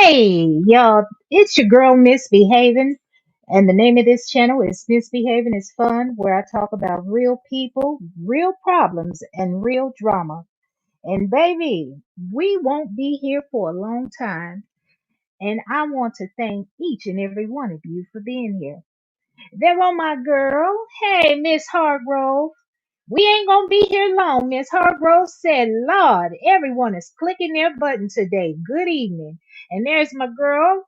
Hey, y'all, it's your girl Misbehaving, and the name of this channel is Misbehaving is Fun, where I talk about real people, real problems, and real drama. And baby, we won't be here for a long time, and I want to thank each and every one of you for being here. There go my girl. Hey, Miss Hargrove. We ain't gonna be here long. Miss Hargrove said, Lord, everyone is clicking their button today. Good evening. And there's my girl,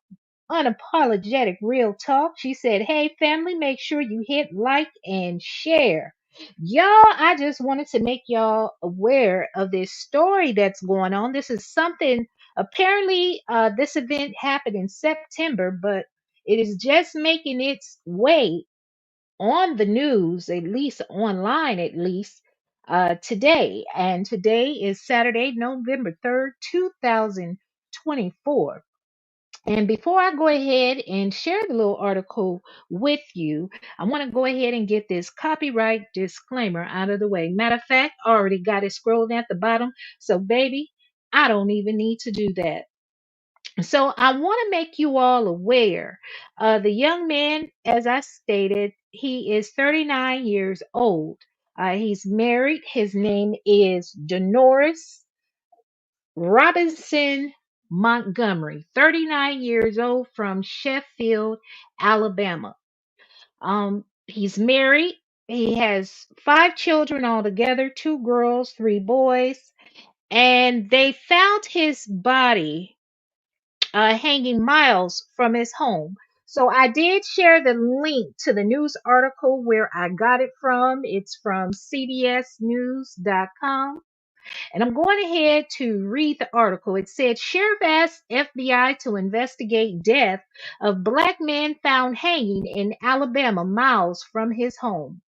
unapologetic real talk. She said, hey, family, make sure you hit like and share. Y'all, I just wanted to make y'all aware of this story that's going on. This is something, apparently, this event happened in September, but it is just making its way on the news, at least online, at least today. And today is Saturday, November 3rd, 2024. And before I go ahead and share the little article with you, I want to go ahead and get this copyright disclaimer out of the way. Matter of fact, I already got it scrolled at the bottom. So, baby, I don't even need to do that. So I want to make you all aware. The young man, as I stated, he is 39 years old. He's married. His name is Dennoriss Richardson Montgomery, 39 years old from Sheffield, Alabama. He's married. He has five children altogether, two girls, three boys, and they found his body hanging miles from his home. So I did share the link to the news article where I got it from. It's from cbsnews.com. And I'm going ahead to read the article. It said, Sheriff asked FBI to investigate death of black man found hanging in Alabama miles from his home.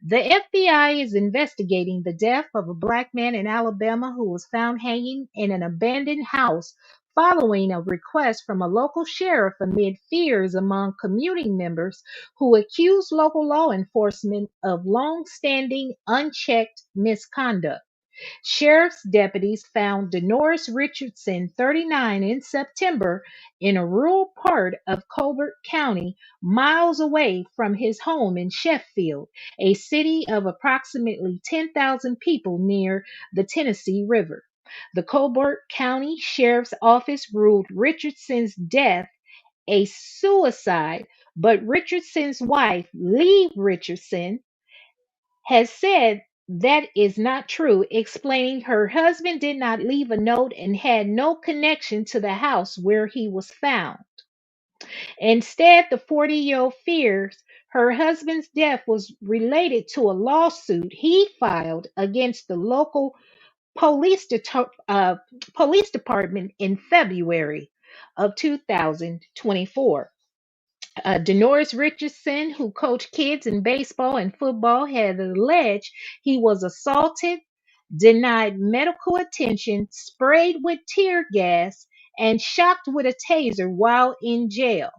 The FBI is investigating the death of a black man in Alabama who was found hanging in an abandoned house following a request from a local sheriff amid fears among community members who accused local law enforcement of long-standing unchecked misconduct. Sheriff's deputies found Dorris Richardson, 39, in September in a rural part of Colbert County, miles away from his home in Sheffield, a city of approximately 10,000 people near the Tennessee River. The Colbert County Sheriff's Office ruled Richardson's death a suicide, but Richardson's wife, Leigh Richardson, has said that is not true, explaining her husband did not leave a note and had no connection to the house where he was found. Instead, the 40-year-old fears her husband's death was related to a lawsuit he filed against the local police department in February of 2024. Dennoriss Richardson, who coached kids in baseball and football, had alleged he was assaulted, denied medical attention, sprayed with tear gas, and shocked with a taser while in jail.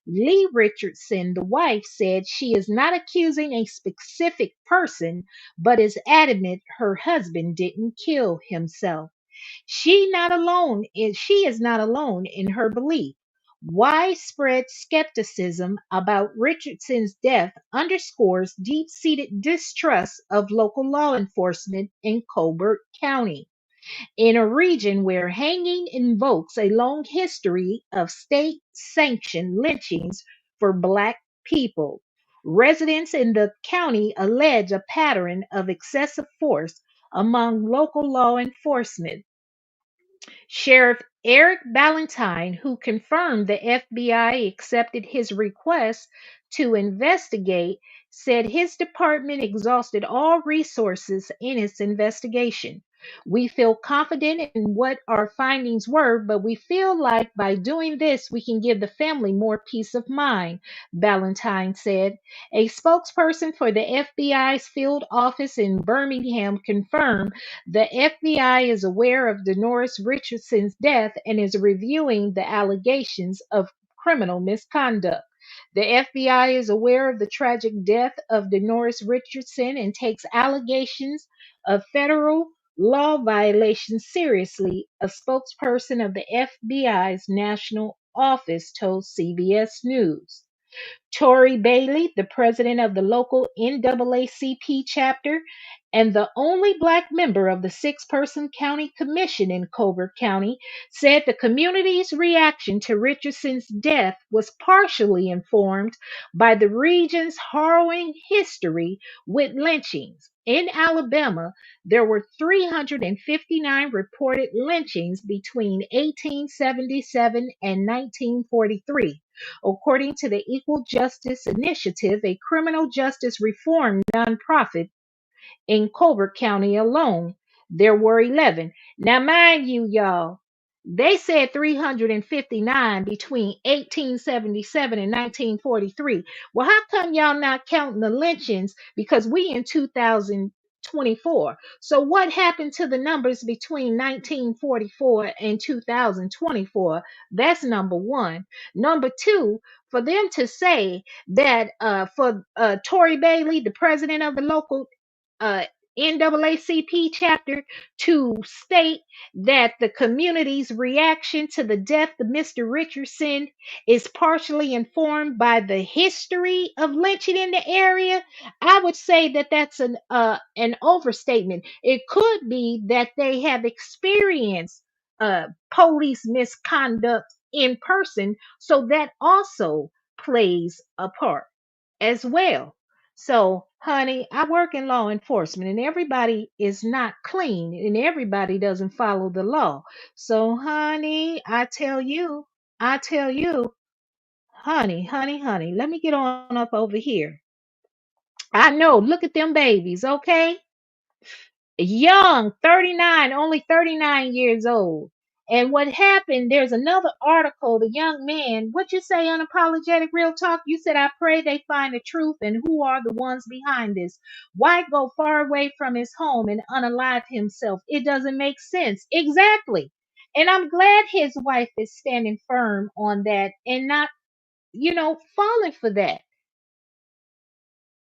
Leigh Richardson, the wife, said she is not accusing a specific person, but is adamant her husband didn't kill himself. She is not alone in her belief. Widespread skepticism about Richardson's death underscores deep-seated distrust of local law enforcement in Colbert County, in a region where hanging invokes a long history of state-sanctioned lynchings for Black people. Residents in the county allege a pattern of excessive force among local law enforcement. Sheriff Eric Ballantyne, who confirmed the FBI accepted his request to investigate, said his department exhausted all resources in its investigation. We feel confident in what our findings were, but we feel like by doing this, we can give the family more peace of mind, Ballantyne said. A spokesperson for the FBI's field office in Birmingham confirmed the FBI is aware of Dennoriss Richardson's death and is reviewing the allegations of criminal misconduct. The FBI is aware of the tragic death of Dennoriss Richardson and takes allegations of federal law violations seriously, a spokesperson of the FBI's national office told CBS News. Tory Bailey, the president of the local NAACP chapter and the only black member of the six-person county commission in Colbert County, said the community's reaction to Richardson's death was partially informed by the region's harrowing history with lynchings. In Alabama, there were 359 reported lynchings between 1877 and 1943. According to the Equal Justice Initiative, a criminal justice reform nonprofit in Colbert County alone, there were 11. Now, mind you, y'all, they said 359 between 1877 and 1943. Well, how come y'all not counting the lynchings? Because we in 2024. So what happened to the numbers between 1944 and 2024? That's number one. Number two, for them to say that for Tory Bailey, the president of the local uh, NAACP chapter, to state that the community's reaction to the death of Mr. Richardson is partially informed by the history of lynching in the area, I would say that that's an overstatement. It could be that they have experienced police misconduct in person, so that also plays a part as well. So, honey, I work in law enforcement and everybody is not clean and everybody doesn't follow the law. So, honey, I tell you, honey, let me get on up over here. I know, look at them babies, okay? Young, 39, only 39 years old. And what happened, there's another article, the young man, what you say, unapologetic real talk? You said, I pray they find the truth and who are the ones behind this. Why go far away from his home and unalive himself? It doesn't make sense. Exactly. And I'm glad his wife is standing firm on that and not, falling for that.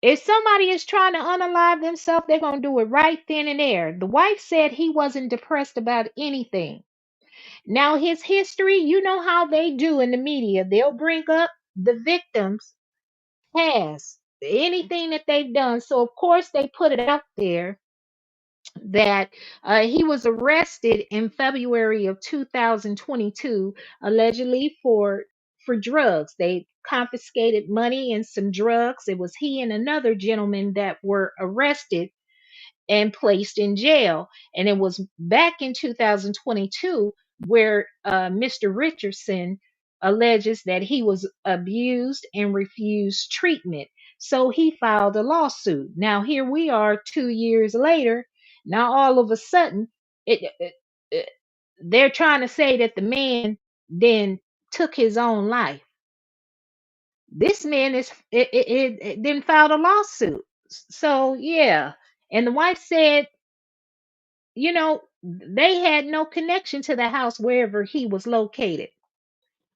If somebody is trying to unalive themselves, they're going to do it right then and there. The wife said he wasn't depressed about anything. Now, his history, you know how they do in the media. They'll bring up the victim's past, anything that they've done. So, of course, they put it out there that he was arrested in February of 2022, allegedly for drugs. They confiscated money and some drugs. It was he and another gentleman that were arrested and placed in jail. And it was back in 2022 where Mr. Richardson alleges that he was abused and refused treatment. So he filed a lawsuit. Now, here we are 2 years later. Now, all of a sudden, it, they're trying to say that the man then took his own life. This man it then filed a lawsuit. So, yeah. And the wife said, they had no connection to the house wherever he was located.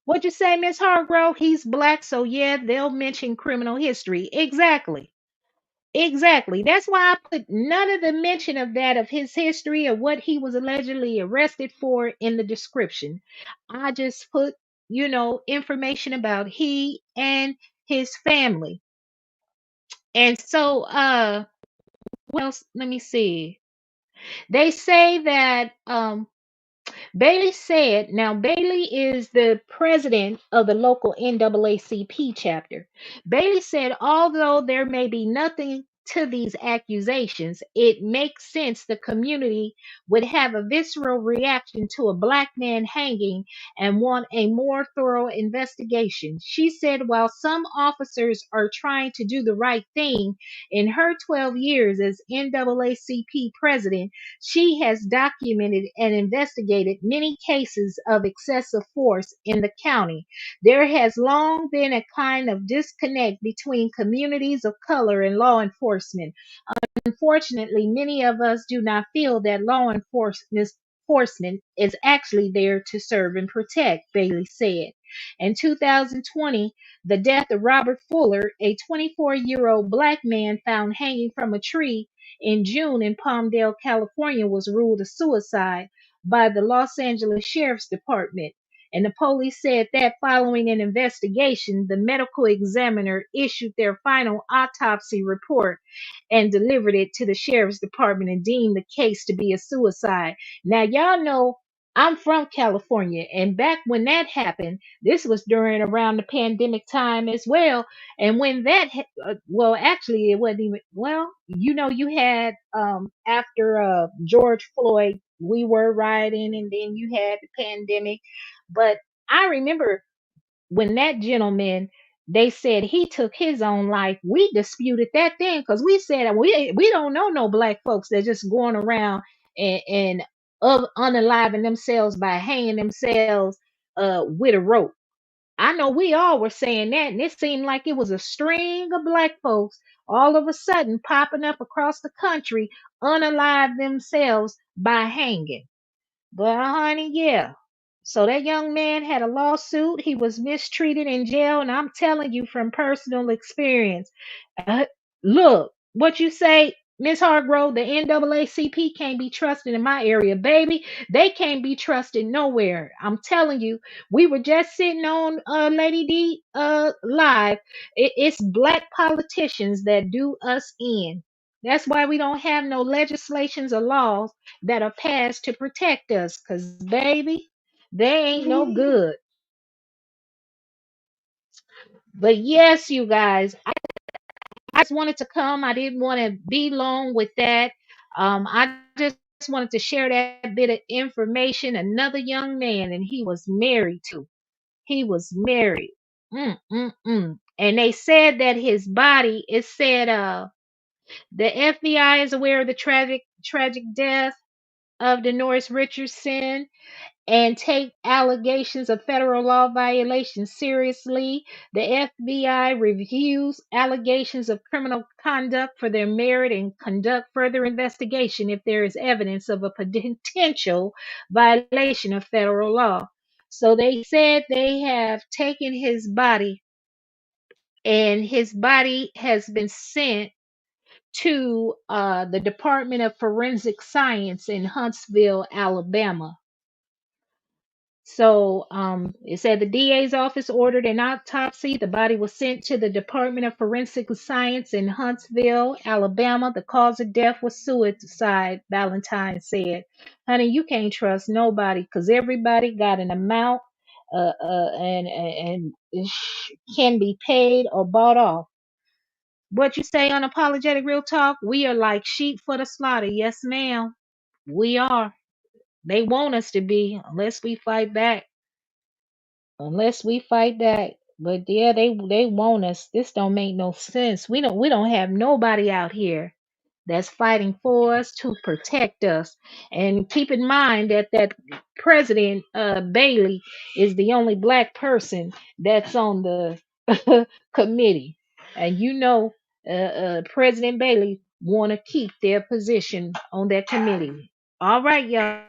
What'd you say, Miss Hargrove? He's black, so yeah, they'll mention criminal history. Exactly. Exactly. That's why I put none of the mention of that, of his history or what he was allegedly arrested for in the description. I just put, information about he and his family. And so, what else? Let me see. They say that Bailey said, now Bailey is the president of the local NAACP chapter. Bailey said, although there may be nothing to these accusations, it makes sense the community would have a visceral reaction to a black man hanging and want a more thorough investigation. She said, while some officers are trying to do the right thing, in her 12 years as NAACP president, she has documented and investigated many cases of excessive force in the county. There has long been a kind of disconnect between communities of color and law enforcement. Unfortunately, many of us do not feel that law enforcement is actually there to serve and protect, Bailey said. In 2020, the death of Robert Fuller, a 24-year-old black man found hanging from a tree in June in Palmdale, California, was ruled a suicide by the Los Angeles Sheriff's Department. And the police said that following an investigation, the medical examiner issued their final autopsy report and delivered it to the sheriff's department and deemed the case to be a suicide. Now, y'all know I'm from California, and back when that happened, this was during around the pandemic time as well. And when that, well, actually, it wasn't even, well, you had, after George Floyd, we were rioting, and then you had the pandemic. But I remember when that gentleman, they said he took his own life, we disputed that thing because we said we don't know no black folks that just going around and unaliving themselves by hanging themselves with a rope. I know we all were saying that, and it seemed like it was a string of black folks all of a sudden popping up across the country, unalive themselves by hanging. But honey, yeah. So that young man had a lawsuit. He was mistreated in jail, and I'm telling you from personal experience. Uh, Look, what you say, Miss Hargrove, the NAACP can't be trusted in my area, baby. They can't be trusted nowhere. I'm telling you. We were just sitting on Lady D live. It's black politicians that do us in. That's why we don't have no legislations or laws that are passed to protect us. Cause baby, they ain't no good. But yes, you guys, I just wanted to come. I didn't want to be long with that. I just wanted to share that bit of information. Another young man, and he was married too. He was married. And they said that his body, it said the FBI is aware of the tragic death of Dennoriss Richardson and take allegations of federal law violations seriously. The FBI reviews allegations of criminal conduct for their merit and conduct further investigation if there is evidence of a potential violation of federal law. So they said they have taken his body, and his body has been sent to the Department of Forensic Science in Huntsville, Alabama. So it said the DA's office ordered an autopsy. The body was sent to the Department of Forensic Science in Huntsville, Alabama. The cause of death was suicide, Valentine said. Honey, you can't trust nobody because everybody got an amount and can be paid or bought off. What you say, unapologetic real talk? We are like sheep for the slaughter. Yes, ma'am. We are. They want us to be unless we fight back. Unless we fight that. But yeah, they want us. This don't make no sense. We don't have nobody out here that's fighting for us to protect us. And keep in mind that President Bailey is the only black person that's on the committee. And President Bailey want to keep their position on that committee. All right, y'all.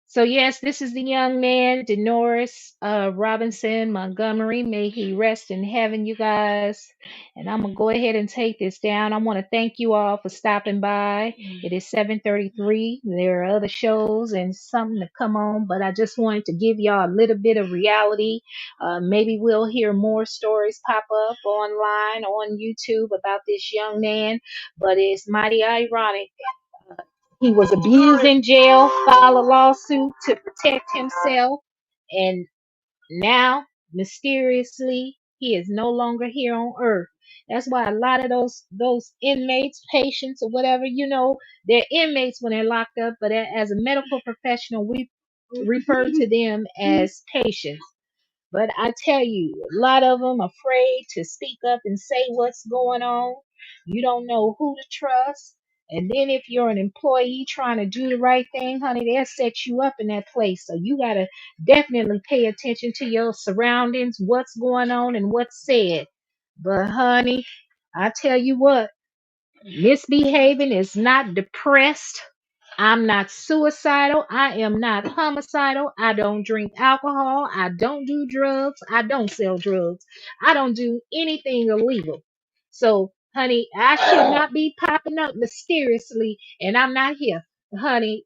So yes, this is the young man, Dennoriss Robinson Montgomery. May he rest in heaven, you guys. And I'm gonna go ahead and take this down. I want to thank you all for stopping by. It is 7:33. There are other shows and something to come on, but I just wanted to give y'all a little bit of reality. Maybe we'll hear more stories pop up online on YouTube about this young man. But it's mighty ironic. He was abused in jail, filed a lawsuit to protect himself, and now, mysteriously, he is no longer here on earth. That's why a lot of those inmates, patients, or whatever, they're inmates when they're locked up, but as a medical professional, we refer to them as patients. But I tell you, a lot of them afraid to speak up and say what's going on. You don't know who to trust. And then if you're an employee trying to do the right thing, honey, they'll set you up in that place. So you gotta definitely pay attention to your surroundings, what's going on and what's said. But honey, I tell you what, misbehaving is not depressed. I'm not suicidal. I am not homicidal. I don't drink alcohol. I don't do drugs. I don't sell drugs. I don't do anything illegal. So, honey, I should not be popping up mysteriously and I'm not here. Honey,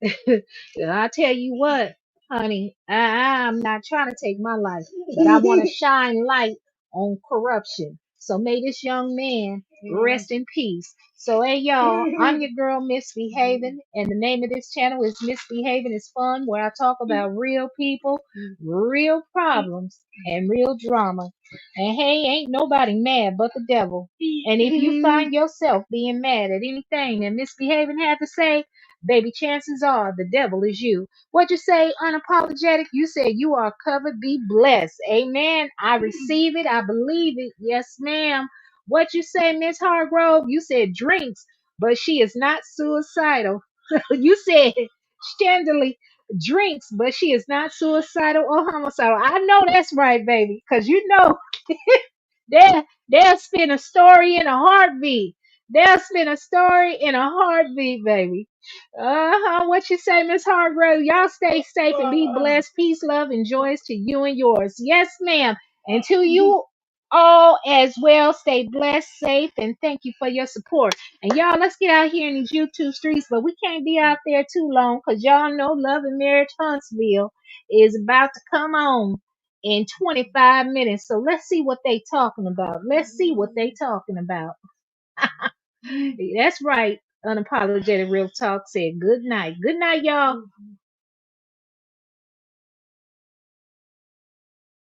I tell you what, honey, I'm not trying to take my life, but I want to shine light on corruption. So may this young man rest in peace. So, hey, y'all, I'm your girl, Misbehaving, and the name of this channel is Misbehaving is Fun, where I talk about real people, real problems, and real drama. And hey, ain't nobody mad but the devil. And if you find yourself being mad at anything that Misbehaving had to say, baby, chances are the devil is you. What you say, unapologetic? You said you are covered, be blessed. Amen. I receive it. I believe it. Yes, ma'am. What you say, Miss Hargrove? You said drinks, but she is not suicidal. You said Chandlerly drinks, but she is not suicidal or homicidal. I know that's right, baby, because you know they'll spin a story in a heartbeat. They'll spin a story in a heartbeat, baby. What you say, Miss Hargrove? Y'all stay safe and be blessed. Peace, love, and joys to you and yours. Yes, ma'am. And to you all as well. Stay blessed, safe, and thank you for your support. And y'all, let's get out here in these YouTube streets, but we can't be out there too long because y'all know Love and Marriage Huntsville is about to come on in 25 minutes. So let's see what they talking about. Let's see what they talking about. That's right. Unapologetic Real Talk said good night. Good night, y'all.